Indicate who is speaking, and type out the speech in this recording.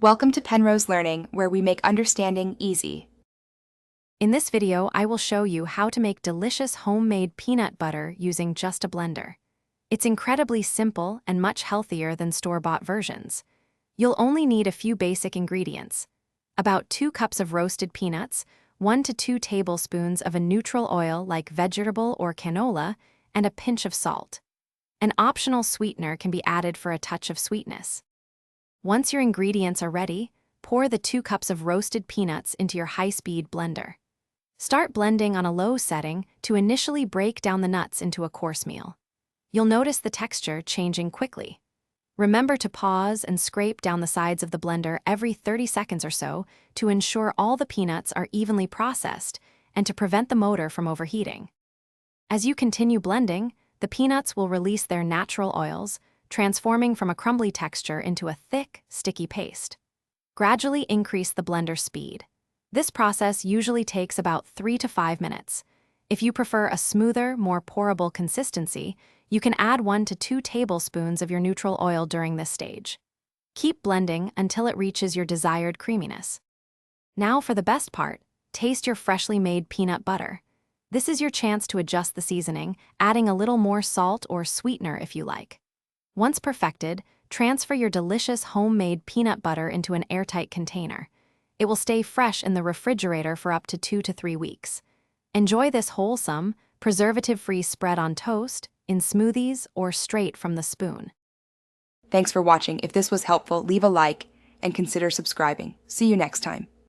Speaker 1: Welcome to Penrose Learning, where we make understanding easy.
Speaker 2: In this video, I will show you how to make delicious homemade peanut butter using just a blender. It's incredibly simple and much healthier than store-bought versions. You'll only need a few basic ingredients: about 2 cups of roasted peanuts, 1 to 2 tablespoons of a neutral oil like vegetable or canola, and a pinch of salt. An optional sweetener can be added for a touch of sweetness. Once your ingredients are ready, pour the 2 cups of roasted peanuts into your high-speed blender. Start blending on a low setting to initially break down the nuts into a coarse meal. You'll notice the texture changing quickly. Remember to pause and scrape down the sides of the blender every 30 seconds or so to ensure all the peanuts are evenly processed and to prevent the motor from overheating. As you continue blending, the peanuts will release their natural oils, transforming from a crumbly texture into a thick, sticky paste. Gradually increase the blender speed. This process usually takes about 3 to 5 minutes. If you prefer a smoother, more pourable consistency, you can add 1 to 2 tablespoons of your neutral oil during this stage. Keep blending until it reaches your desired creaminess. Now for the best part, taste your freshly made peanut butter. This is your chance to adjust the seasoning, adding a little more salt or sweetener if you like. Once perfected, transfer your delicious homemade peanut butter into an airtight container. It will stay fresh in the refrigerator for up to 2 to 3 weeks. Enjoy this wholesome, preservative-free spread on toast, in smoothies, or straight from the spoon.
Speaker 1: Thanks for watching. If this was helpful, leave a like and consider subscribing. See you next time.